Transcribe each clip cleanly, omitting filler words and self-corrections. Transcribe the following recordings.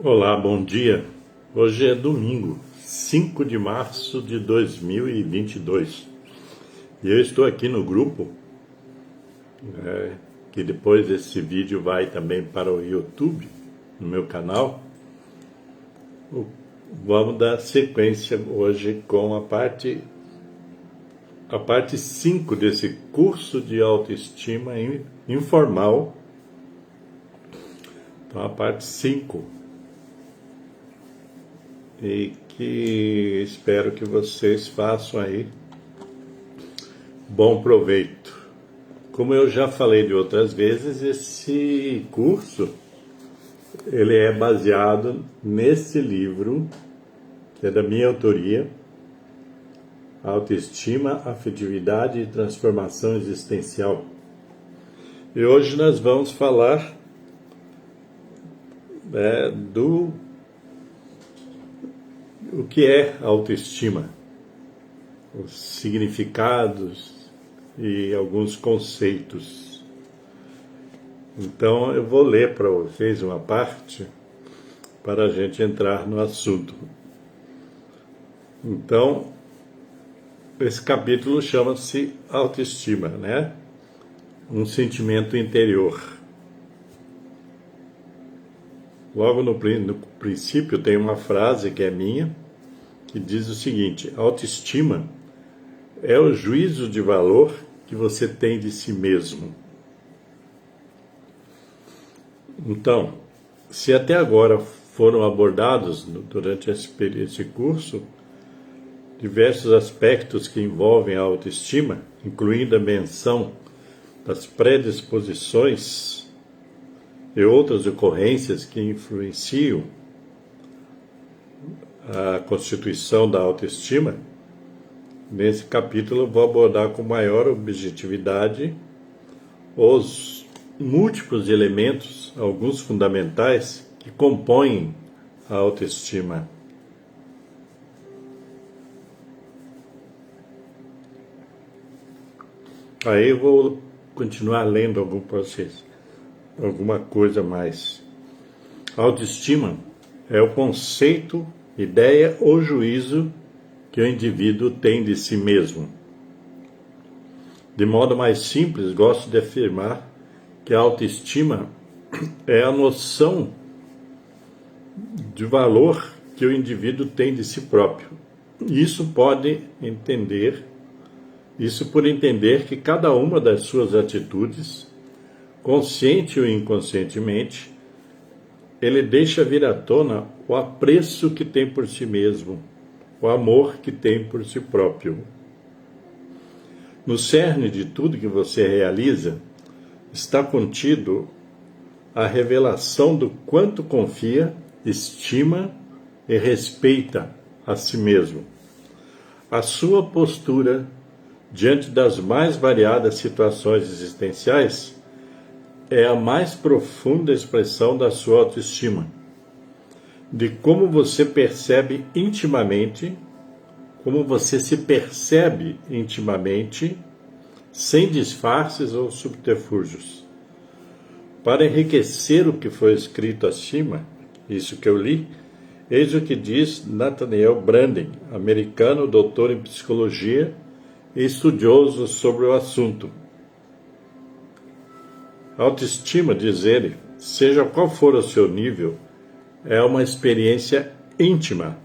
Olá, bom dia. Hoje é domingo, 5 de março de 2022. E eu estou aqui no grupo, que depois esse vídeo vai também para o YouTube, no meu canal. Vamos dar sequência hoje com a parte 5 desse curso de autoestima informal. Então, a parte 5. E que espero que vocês façam aí bom proveito. Como eu já falei de outras vezes, esse curso ele é baseado nesse livro, que é da minha autoria, Autoestima, Afetividade e Transformação Existencial. E hoje nós vamos falar o que é autoestima, os significados e alguns conceitos. Então eu vou ler para vocês uma parte para a gente entrar no assunto. Então, esse capítulo chama-se Autoestima, né? Um sentimento interior. Logo no princípio tem uma frase que é minha, que diz o seguinte: autoestima é o juízo de valor que você tem de si mesmo. Então, se até agora foram abordados durante esse curso diversos aspectos que envolvem a autoestima, incluindo a menção das predisposições e outras ocorrências que influenciam a constituição da autoestima, nesse capítulo eu vou abordar com maior objetividade os múltiplos elementos, alguns fundamentais, que compõem a autoestima. Aí eu vou continuar lendo alguma coisa mais. Autoestima é o conceito, ideia ou juízo que o indivíduo tem de si mesmo. De modo mais simples, gosto de afirmar que a autoestima é a noção de valor que o indivíduo tem de si próprio. Isso por entender que cada uma das suas atitudes, consciente ou inconscientemente, ele deixa vir à tona o apreço que tem por si mesmo, o amor que tem por si próprio. No cerne de tudo que você realiza está contido a revelação do quanto confia, estima e respeita a si mesmo. A sua postura diante das mais variadas situações existenciais é a mais profunda expressão da sua autoestima, de como você se percebe intimamente, sem disfarces ou subterfúgios. Para enriquecer o que foi escrito acima, isso que eu li, eis o que diz Nathaniel Branden, americano, doutor em psicologia e estudioso sobre o assunto. Autoestima, diz ele, seja qual for o seu nível, é uma experiência íntima.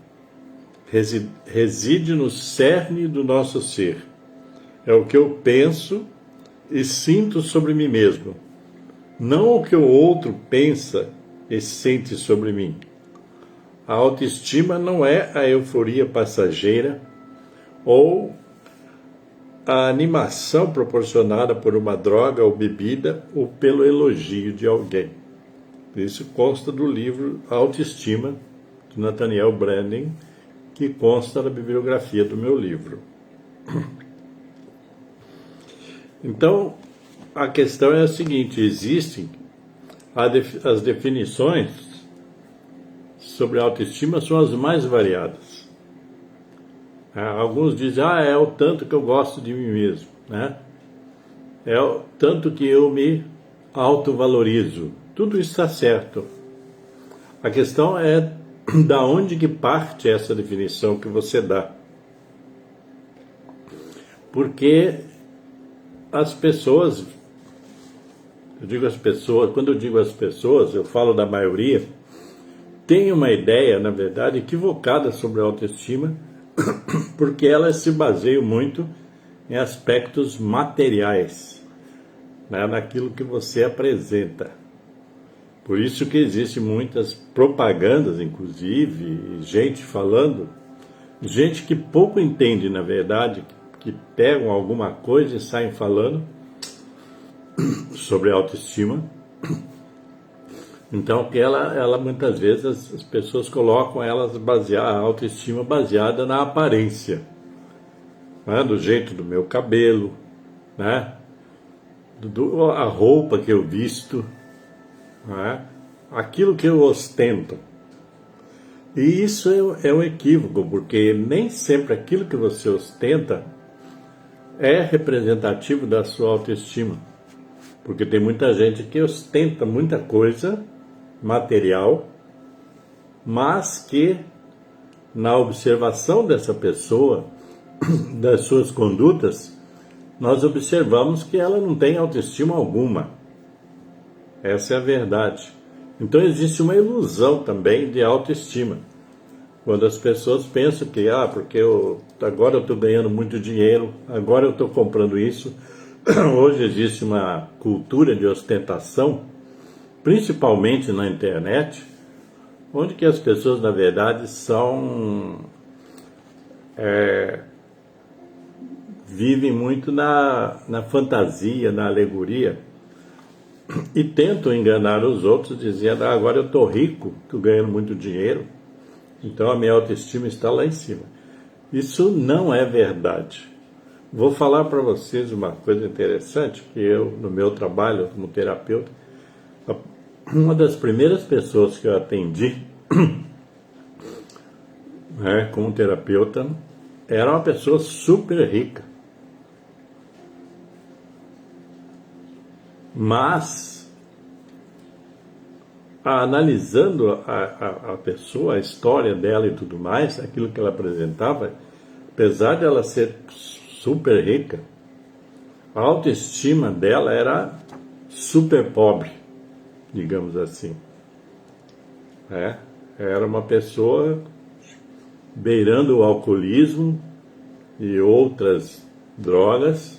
Reside no cerne do nosso ser. É o que eu penso e sinto sobre mim mesmo, não o que o outro pensa e sente sobre mim. A autoestima não é a euforia passageira ou a animação proporcionada por uma droga ou bebida ou pelo elogio de alguém. Isso consta do livro Autoestima, de Nathaniel Branden, que consta na bibliografia do meu livro. Então, a questão é a seguinte: existem as definições sobre autoestima são as mais variadas. Alguns dizem, é o tanto que eu gosto de mim mesmo, né? É o tanto que eu me autovalorizo. Tudo isso está certo. A questão é da onde que parte essa definição que você dá. Porque as pessoas, quando eu digo as pessoas, eu falo da maioria, tem uma ideia, na verdade, equivocada sobre a autoestima, porque elas se baseiam muito em aspectos materiais, né, naquilo que você apresenta. Por isso que existem muitas propagandas, inclusive, gente falando, gente que pouco entende, na verdade, que pegam alguma coisa e saem falando sobre autoestima. Então, que ela muitas vezes as pessoas colocam a autoestima baseada na aparência, né? Do jeito do meu cabelo, né? A roupa que eu visto, né? Aquilo que eu ostento. E isso é um equívoco, porque nem sempre aquilo que você ostenta é representativo da sua autoestima. Porque tem muita gente que ostenta muita coisa material, mas que na observação dessa pessoa, das suas condutas, nós observamos que ela não tem autoestima alguma. Essa é a verdade. Então existe uma ilusão também de autoestima. Quando as pessoas pensam que, porque agora eu estou ganhando muito dinheiro, agora eu estou comprando isso. Hoje existe uma cultura de ostentação, principalmente na internet, onde que as pessoas, na verdade, vivem muito na fantasia, na alegoria, e tentam enganar os outros, dizendo, agora eu estou rico, estou ganhando muito dinheiro, então a minha autoestima está lá em cima. Isso não é verdade. Vou falar para vocês uma coisa interessante, que eu, no meu trabalho como terapeuta, uma das primeiras pessoas que eu atendi, né, como terapeuta, era uma pessoa super rica. Mas, analisando a pessoa, a história dela e tudo mais, aquilo que ela apresentava, apesar de ela ser super rica, a autoestima dela era super pobre, digamos assim. Era uma pessoa beirando o alcoolismo e outras drogas,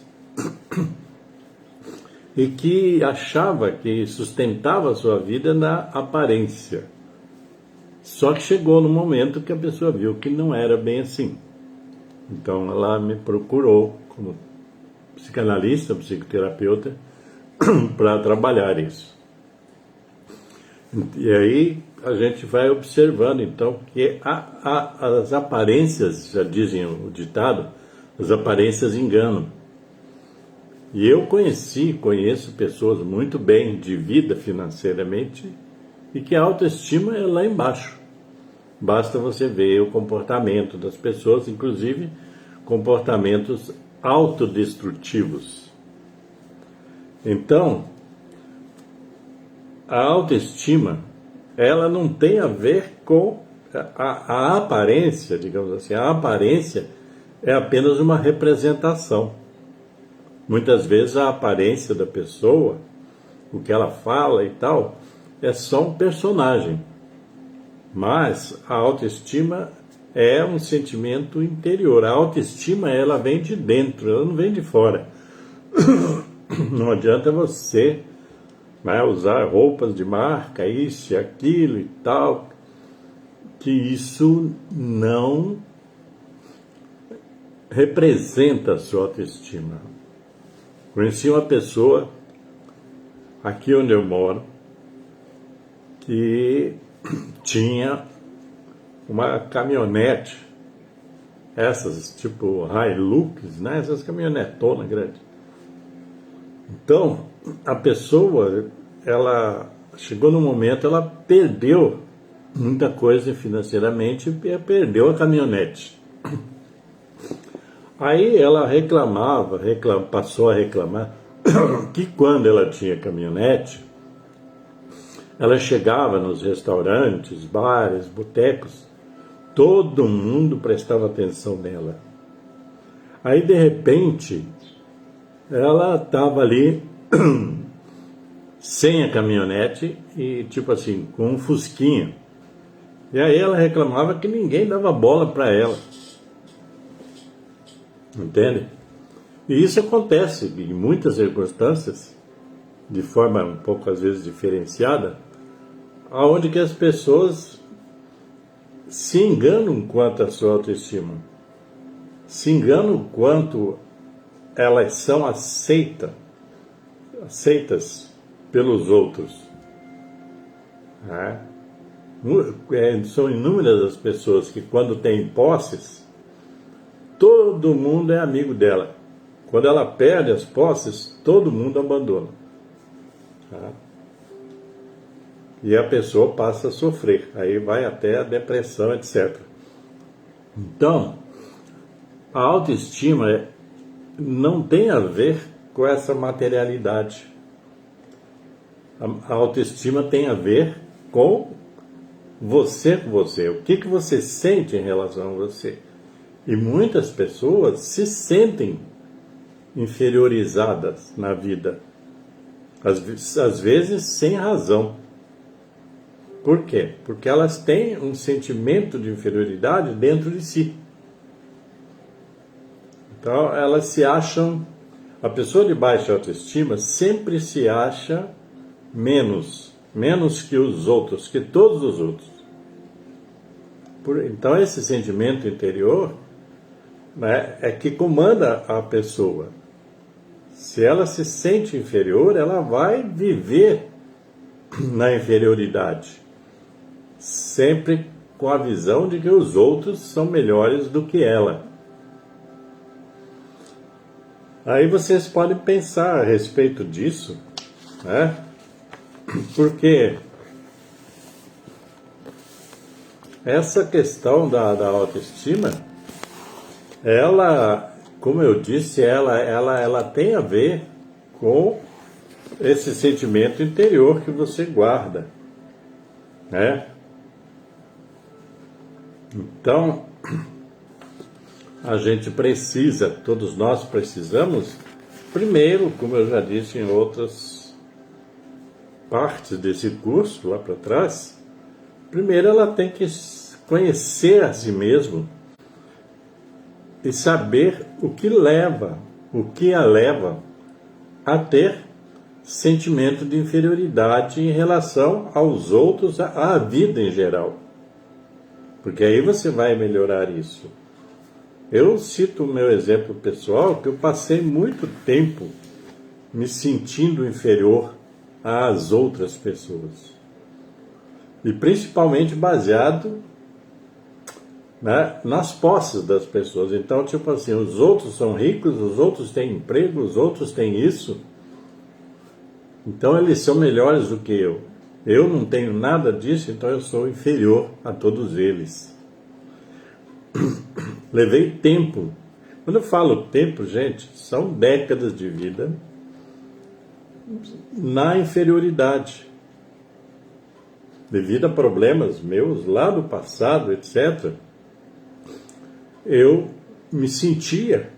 e que achava que sustentava a sua vida na aparência. Só que chegou no momento que a pessoa viu que não era bem assim. Então ela me procurou como psicanalista, psicoterapeuta, para trabalhar isso. E aí a gente vai observando então que as aparências, já dizem o ditado, as aparências enganam. E eu conheço pessoas muito bem de vida financeiramente e que a autoestima é lá embaixo. Basta você ver o comportamento das pessoas, inclusive comportamentos autodestrutivos. Então, a autoestima, ela não tem a ver com a aparência, digamos assim. A aparência é apenas uma representação. Muitas vezes a aparência da pessoa, o que ela fala e tal, é só um personagem. Mas a autoestima é um sentimento interior. A autoestima, ela vem de dentro, ela não vem de fora. Não adianta você, né, usar roupas de marca, isso e aquilo e tal, que isso não representa a sua autoestima. Conheci uma pessoa, aqui onde eu moro, que tinha uma caminhonete, essas tipo Hilux, né? Essas caminhonetonas grandes. Então, a pessoa, ela chegou num momento, ela perdeu muita coisa financeiramente e perdeu a caminhonete. Aí ela passou a reclamar que quando ela tinha caminhonete, Ela chegava nos restaurantes, bares, botecos, todo mundo prestava atenção nela. Aí, de repente, ela estava ali sem a caminhonete e, tipo assim, com um fusquinha. E aí ela reclamava que ninguém dava bola para ela. Entende? E isso acontece em muitas circunstâncias, de forma um pouco às vezes diferenciada, aonde que as pessoas se enganam quanto à sua autoestima, se enganam quanto elas são aceitas pelos outros. São inúmeras as pessoas que, quando têm posses, todo mundo é amigo dela. Quando ela perde as posses, todo mundo abandona. E a pessoa passa a sofrer. Aí vai até a depressão, etc. Então, a autoestima não tem a ver com essa materialidade. A autoestima tem a ver com você. O que você sente em relação a você. E muitas pessoas se sentem inferiorizadas na vida. Às vezes sem razão. Por quê? Porque elas têm um sentimento de inferioridade dentro de si. Então elas se acham... A pessoa de baixa autoestima sempre se acha menos que os outros, que todos os outros. Então esse sentimento interior, né, é que comanda a pessoa. Se ela se sente inferior, ela vai viver na inferioridade, sempre com a visão de que os outros são melhores do que ela. Aí vocês podem pensar a respeito disso, né? Porque essa questão da autoestima, ela, como eu disse, ela tem a ver com esse sentimento interior que você guarda, né? Então, a gente precisa, todos nós precisamos, primeiro, como eu já disse em outras partes desse curso, lá para trás, primeiro ela tem que conhecer a si mesma e saber o que a leva a ter sentimento de inferioridade em relação aos outros, à vida em geral. Porque aí você vai melhorar isso. Eu cito o meu exemplo pessoal, que eu passei muito tempo me sentindo inferior às outras pessoas. E principalmente baseado, né, nas posses das pessoas. Então, tipo assim, os outros são ricos, os outros têm emprego, os outros têm isso. Então eles são melhores do que eu. Eu não tenho nada disso, então eu sou inferior a todos eles. Levei tempo. Quando eu falo tempo, gente, são décadas de vida na inferioridade. Devido a problemas meus lá do passado, etc., eu me sentia,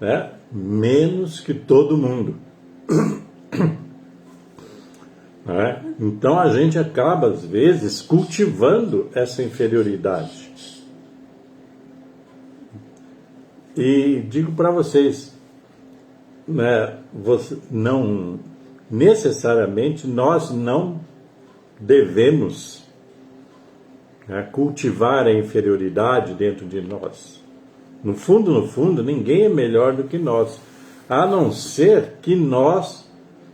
né, menos que todo mundo. Então a gente acaba, às vezes, cultivando essa inferioridade. E digo para vocês, né, não necessariamente nós não devemos, né, cultivar a inferioridade dentro de nós. No fundo, ninguém é melhor do que nós, a não ser que nós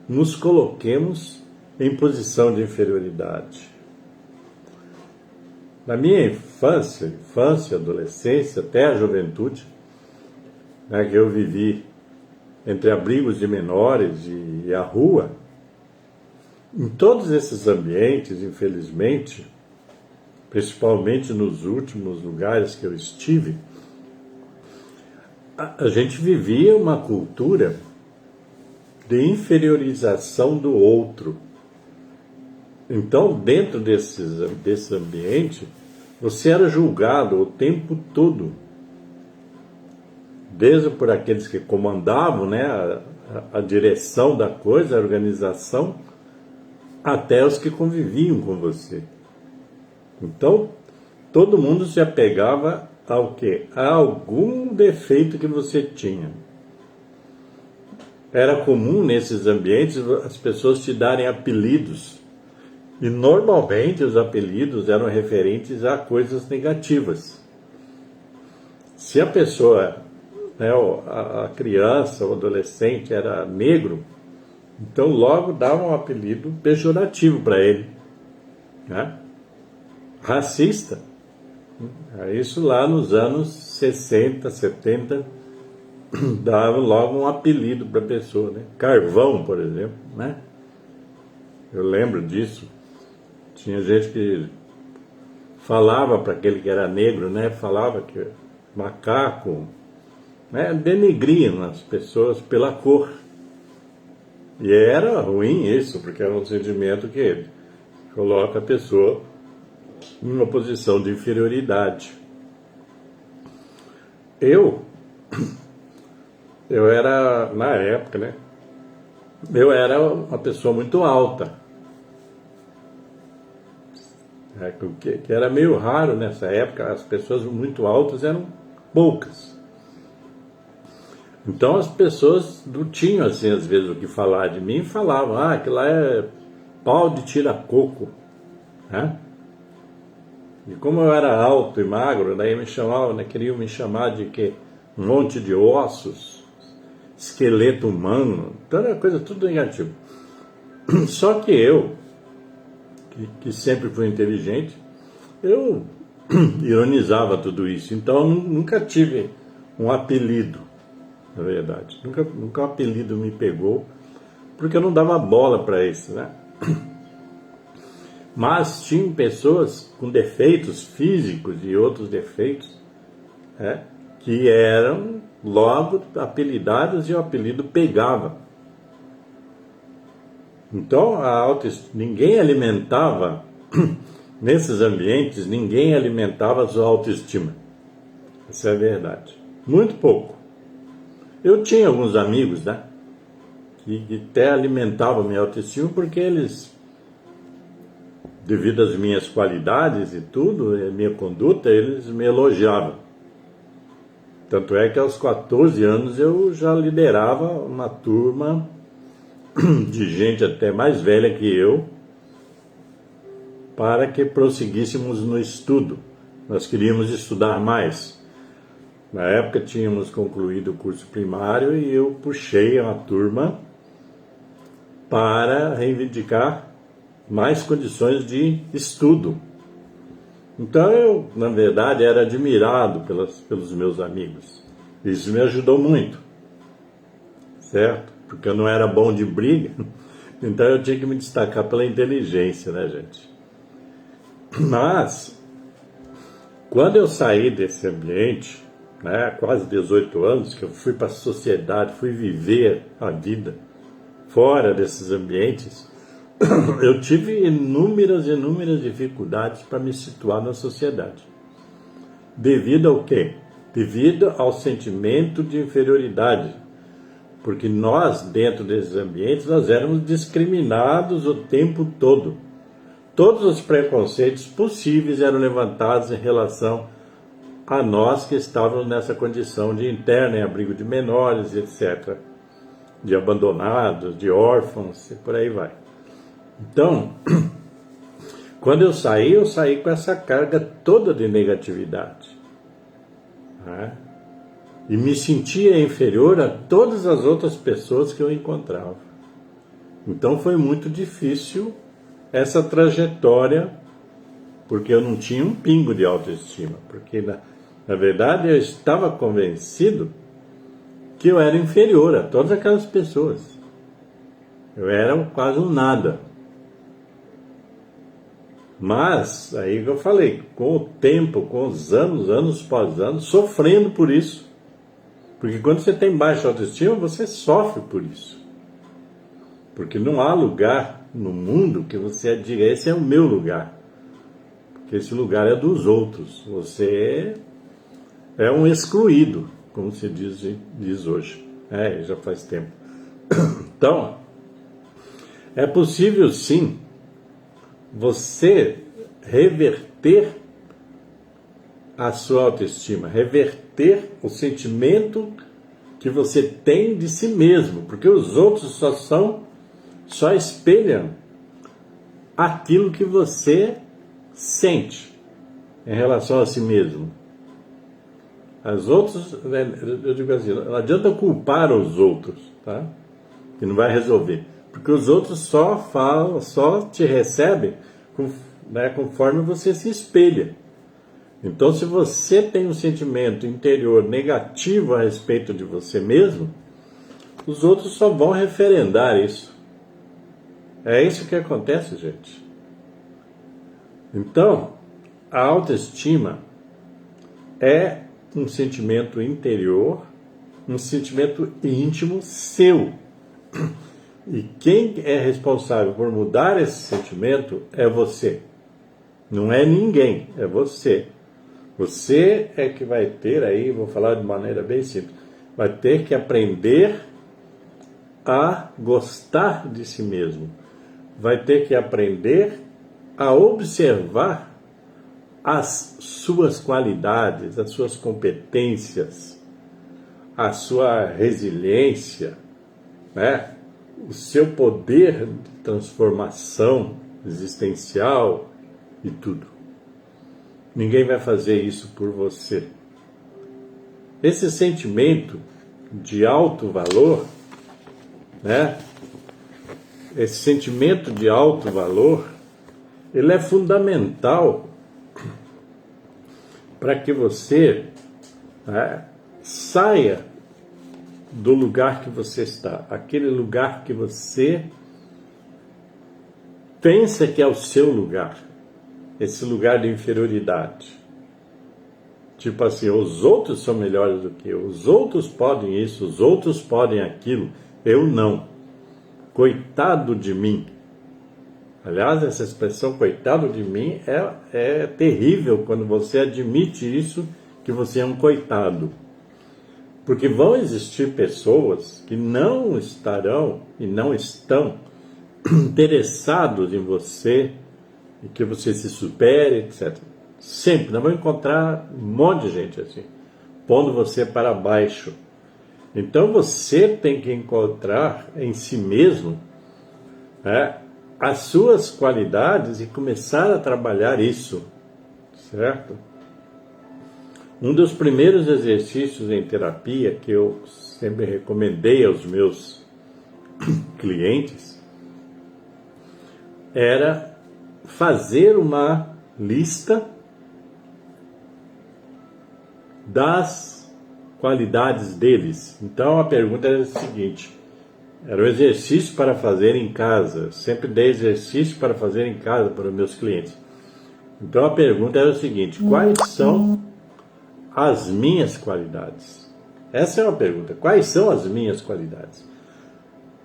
nos coloquemos em posição de inferioridade. Na minha infância, adolescência, até a juventude, né, que eu vivi entre abrigos de menores e a rua, em todos esses ambientes, infelizmente, principalmente nos últimos lugares que eu estive, a gente vivia uma cultura de inferiorização do outro. Então, dentro desse ambiente, você era julgado o tempo todo, desde por aqueles que comandavam, né, a direção da coisa, a organização, até os que conviviam com você. Então, todo mundo se apegava ao quê? A algum defeito que você tinha. Era comum nesses ambientes as pessoas te darem apelidos. E normalmente os apelidos eram referentes a coisas negativas. Se a pessoa, né, a criança, o adolescente era negro, então logo dava um apelido pejorativo para ele, né? Racista. Isso lá nos anos 60, 70, dava logo um apelido para a pessoa, né? Carvão, por exemplo, né? Eu lembro disso. Tinha gente que falava para aquele que era negro, né? Falava que macaco, né? Denegriam as pessoas pela cor. E era ruim isso, porque era um sentimento que coloca a pessoa em uma posição de inferioridade. Eu era, na época, né? Eu era uma pessoa muito alta. Que era meio raro nessa época, as pessoas muito altas eram poucas. Então as pessoas não tinham, assim, às vezes, o que falar de mim, falavam, aquilo lá é pau de tira-coco, né? E como eu era alto e magro, daí me chamavam, né, queriam me chamar de quê? Um monte de ossos, esqueleto humano, então era coisa tudo negativa. Só que eu, que sempre fui inteligente, eu ironizava tudo isso. Então eu nunca tive um apelido, na verdade. Nunca um apelido me pegou, porque eu não dava bola para isso, né? Mas tinham pessoas com defeitos físicos e outros defeitos, né, que eram logo apelidados e o apelido pegava. Então ninguém alimentava, nesses ambientes, ninguém alimentava a sua autoestima. Essa é a verdade. Muito pouco. Eu tinha alguns amigos, né, que até alimentavam minha autoestima porque eles, devido às minhas qualidades e tudo, a minha conduta, eles me elogiavam. Tanto é que aos 14 anos eu já liderava uma turma de gente até mais velha que eu, para que prosseguíssemos no estudo. Nós queríamos estudar mais. Na época tínhamos concluído o curso primário e eu puxei uma turma para reivindicar mais condições de estudo. Então eu, na verdade, era admirado pelos meus amigos. Isso me ajudou muito, certo? Porque eu não era bom de briga, então eu tinha que me destacar pela inteligência, né, gente? Mas, quando eu saí desse ambiente, né, quase 18 anos, que eu fui para a sociedade, fui viver a vida fora desses ambientes, eu tive inúmeras dificuldades para me situar na sociedade. Devido ao quê? Devido ao sentimento de inferioridade. Porque nós, dentro desses ambientes, nós éramos discriminados o tempo todo. Todos os preconceitos possíveis eram levantados em relação a nós que estávamos nessa condição de interno em abrigo de menores, etc. De abandonados, de órfãos e por aí vai. Então, quando eu saí com essa carga toda de negatividade, né? E me sentia inferior a todas as outras pessoas que eu encontrava. Então foi muito difícil essa trajetória, porque eu não tinha um pingo de autoestima, porque na verdade eu estava convencido que eu era inferior a todas aquelas pessoas. Eu era quase um nada. Mas, aí que eu falei, com o tempo, com os anos, anos após anos, sofrendo por isso. Porque quando você tem baixa autoestima, você sofre por isso. Porque não há lugar no mundo que você diga, esse é o meu lugar. Porque esse lugar é dos outros. Você é um excluído, como se diz hoje. Já faz tempo. Então, é possível sim você reverter a sua autoestima, reverter o sentimento que você tem de si mesmo, porque os outros só espelham aquilo que você sente em relação a si mesmo. As outras, eu digo assim, não adianta culpar os outros, tá? Que não vai resolver, porque os outros só te recebem conforme você se espelha. Então, se você tem um sentimento interior negativo a respeito de você mesmo, os outros só vão referendar isso. É isso que acontece, gente. Então, a autoestima é um sentimento interior, um sentimento íntimo seu. E quem é responsável por mudar esse sentimento é você. Não é ninguém, é você. Você é que vai ter aí, vou falar de maneira bem simples, vai ter que aprender a gostar de si mesmo. Vai ter que aprender a observar as suas qualidades, as suas competências, a sua resiliência, né? O seu poder de transformação existencial e tudo. Ninguém vai fazer isso por você. Esse sentimento de alto valor, né? Esse sentimento de alto valor, ele é fundamental para que você, né, saia do lugar que você está, aquele lugar que você pensa que é o seu lugar, esse lugar de inferioridade. Tipo assim, os outros são melhores do que eu, os outros podem isso, os outros podem aquilo, eu não. Coitado de mim. Aliás, essa expressão coitado de mim é terrível quando você admite isso, que você é um coitado. Porque vão existir pessoas que não estarão e não estão interessados em você, e que você se supere, etc. Sempre, nós vamos encontrar um monte de gente assim, pondo você para baixo. Então você tem que encontrar em si mesmo, né, as suas qualidades e começar a trabalhar isso, certo? Um dos primeiros exercícios em terapia que eu sempre recomendei aos meus clientes era fazer uma lista das qualidades deles. Então a pergunta era a seguinte: era um exercício para fazer em casa. Sempre dei exercício para fazer em casa para os meus clientes. Então a pergunta era a seguinte: quais são as minhas qualidades? Essa é uma pergunta. Quais são as minhas qualidades?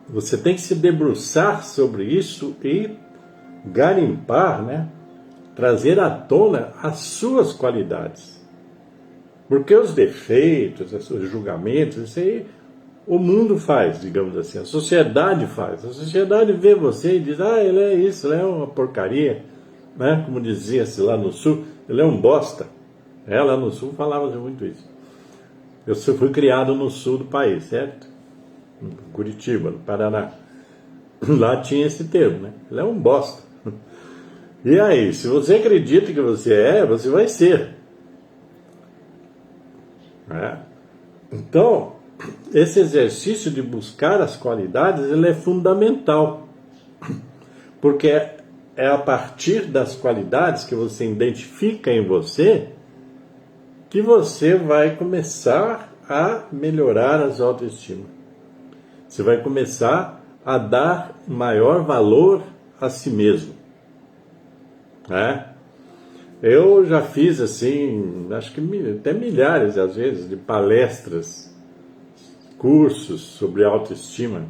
Você tem que se debruçar sobre isso e garimpar, né? Trazer à tona as suas qualidades. Porque os defeitos, os julgamentos, isso aí o mundo faz, digamos assim, a sociedade faz. A sociedade vê você e diz, ele é isso, ele é uma porcaria, né? Como dizia-se lá no Sul, ele é um bosta. Lá no Sul falava-se muito isso. Eu fui criado no Sul do país, certo? Em Curitiba, no Paraná. Lá tinha esse termo, né? Ele é um bosta. E aí, se você acredita que você vai ser. Então, esse exercício de buscar as qualidades, ele é fundamental. Porque é a partir das qualidades que você identifica em você que você vai começar a melhorar a sua autoestima. Você vai começar a dar maior valor a si mesmo. Eu já fiz assim, acho que até milhares às vezes de palestras, cursos sobre autoestima,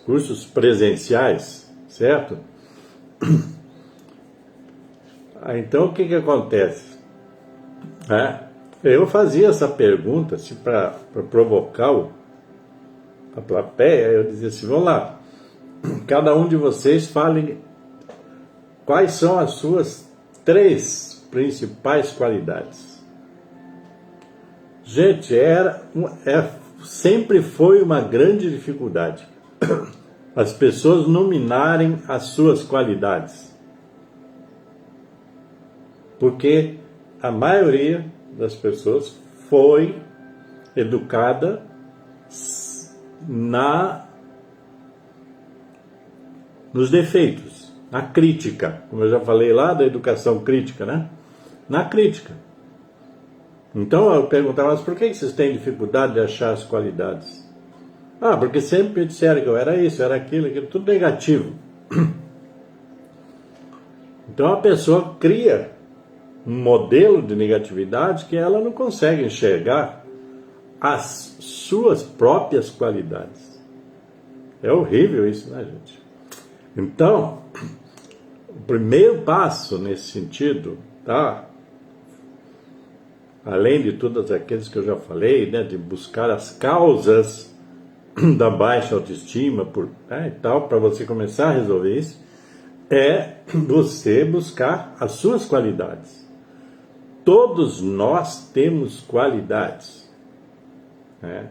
cursos presenciais, certo? Então, o que acontece? Eu fazia essa pergunta assim, para provocar a plateia. Eu dizia assim: vamos lá, cada um de vocês fale quais são as suas 3 principais qualidades. Gente, sempre foi uma grande dificuldade as pessoas nominarem as suas qualidades, porque a maioria das pessoas foi educada nos defeitos, na crítica, como eu já falei lá da educação crítica, né? Na crítica. Então eu perguntava: mas por que vocês têm dificuldade de achar as qualidades? Porque sempre me disseram que eu era isso, era aquilo, tudo negativo. Então a pessoa cria um modelo de negatividade que ela não consegue enxergar as suas próprias qualidades. É horrível isso, né, gente? Então, o primeiro passo nesse sentido, tá? Além de todos aqueles que eu já falei, né, de buscar as causas da baixa autoestima e tal, para você começar a resolver isso, é você buscar as suas qualidades. Todos nós temos qualidades, né?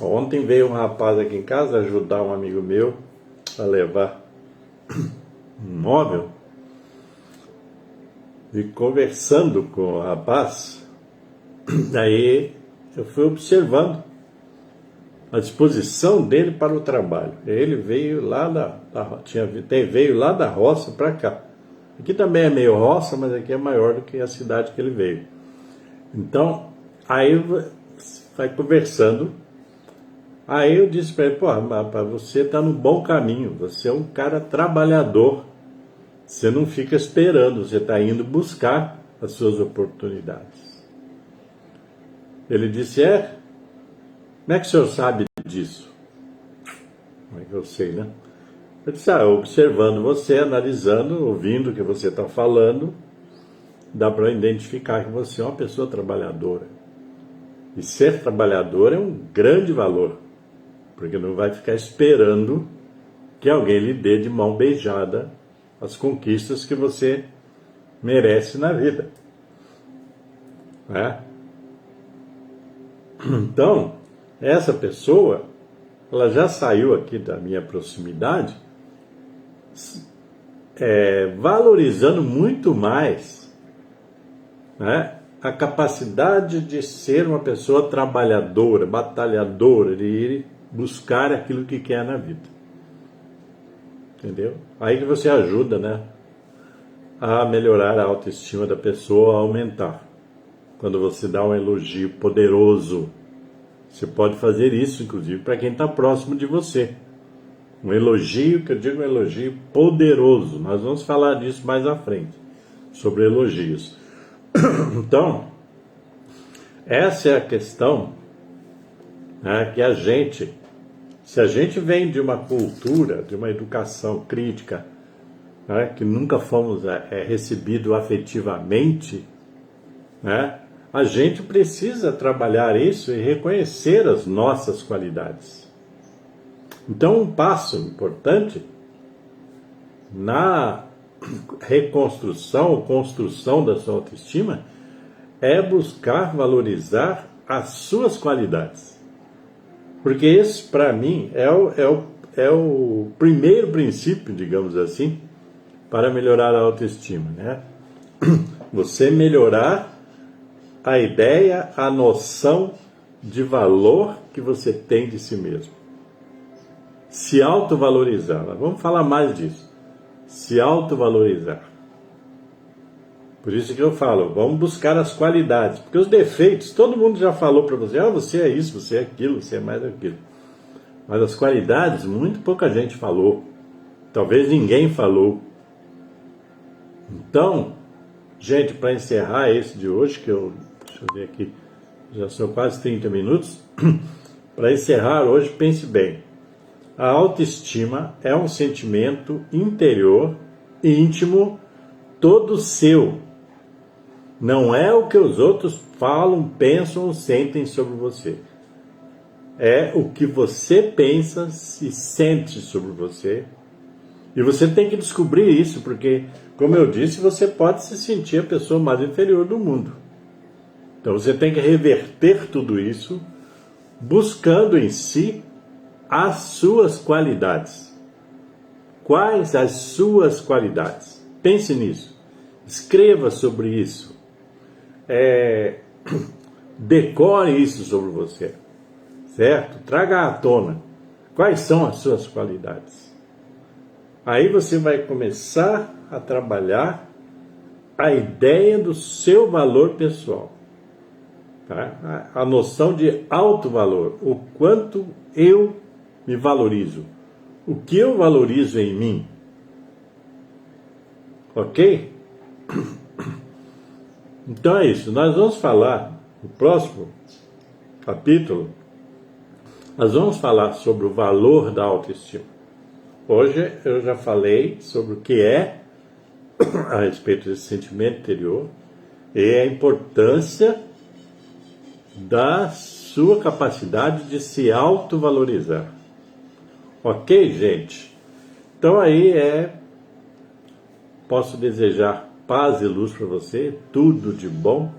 Ontem veio um rapaz aqui em casa ajudar um amigo meu a levar um móvel, e conversando com o rapaz, daí eu fui observando a disposição dele para o trabalho. Ele veio lá veio lá da roça para cá. Aqui também é meio roça, mas aqui é maior do que a cidade que ele veio. Então, aí vai conversando. Aí eu disse para ele: você está no bom caminho, você é um cara trabalhador, você não fica esperando, você está indo buscar as suas oportunidades. Ele disse: como é que o senhor sabe disso? Como é que eu sei, né? Eu disse: observando você, analisando, ouvindo o que você está falando, dá para identificar que você é uma pessoa trabalhadora. E ser trabalhador é um grande valor, porque não vai ficar esperando que alguém lhe dê de mão beijada as conquistas que você merece na vida. Então, essa pessoa, ela já saiu aqui da minha proximidade, valorizando muito mais, né, a capacidade de ser uma pessoa trabalhadora, batalhadora, de ir buscar aquilo que quer na vida. Entendeu? Aí que você ajuda, né, a melhorar a autoestima da pessoa, a aumentar. Quando você dá um elogio poderoso, você pode fazer isso, inclusive, para quem está próximo de você. Um elogio, que eu digo, um elogio poderoso. Nós vamos falar disso mais à frente, sobre elogios. Então, essa é a questão, né, que se a gente vem de uma cultura, de uma educação crítica, né, que nunca fomos recebidos afetivamente, né, a gente precisa trabalhar isso e reconhecer as nossas qualidades. Então, um passo importante na reconstrução, construção da sua autoestima, é buscar valorizar as suas qualidades. Porque esse, para mim, é o primeiro princípio, digamos assim, para melhorar a autoestima, né? Você melhorar a ideia, a noção de valor que você tem de si mesmo. Se autovalorizar. Vamos falar mais disso. Se autovalorizar. Por isso que eu falo, vamos buscar as qualidades. Porque os defeitos, todo mundo já falou para você: você é isso, você é aquilo, você é mais aquilo. Mas as qualidades, muito pouca gente falou. Talvez ninguém falou. Então, gente, para encerrar esse de hoje, deixa eu ver aqui, já são quase 30 minutos. Para encerrar hoje, pense bem. A autoestima é um sentimento interior, íntimo, todo seu. Não é o que os outros falam, pensam ou sentem sobre você. É o que você pensa e sente sobre você. E você tem que descobrir isso, porque, como eu disse, você pode se sentir a pessoa mais inferior do mundo. Então você tem que reverter tudo isso, buscando em si as suas qualidades. Quais as suas qualidades? Pense nisso. Escreva sobre isso. Decore isso sobre você. Certo? Traga à tona. Quais são as suas qualidades? Aí você vai começar a trabalhar a ideia do seu valor pessoal. Tá? A noção de alto valor. O quanto eu me valorizo. O que eu valorizo em mim. Ok? Então é isso. Nós vamos falar no próximo capítulo. Nós vamos falar sobre o valor da autoestima. Hoje eu já falei sobre o que é a respeito desse sentimento interior e a importância da sua capacidade de se autovalorizar. Ok, gente? Então aí posso desejar paz e luz para você, tudo de bom,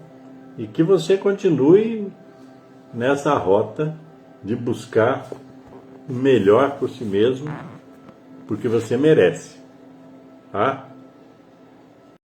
e que você continue nessa rota de buscar o melhor por si mesmo, porque você merece, tá?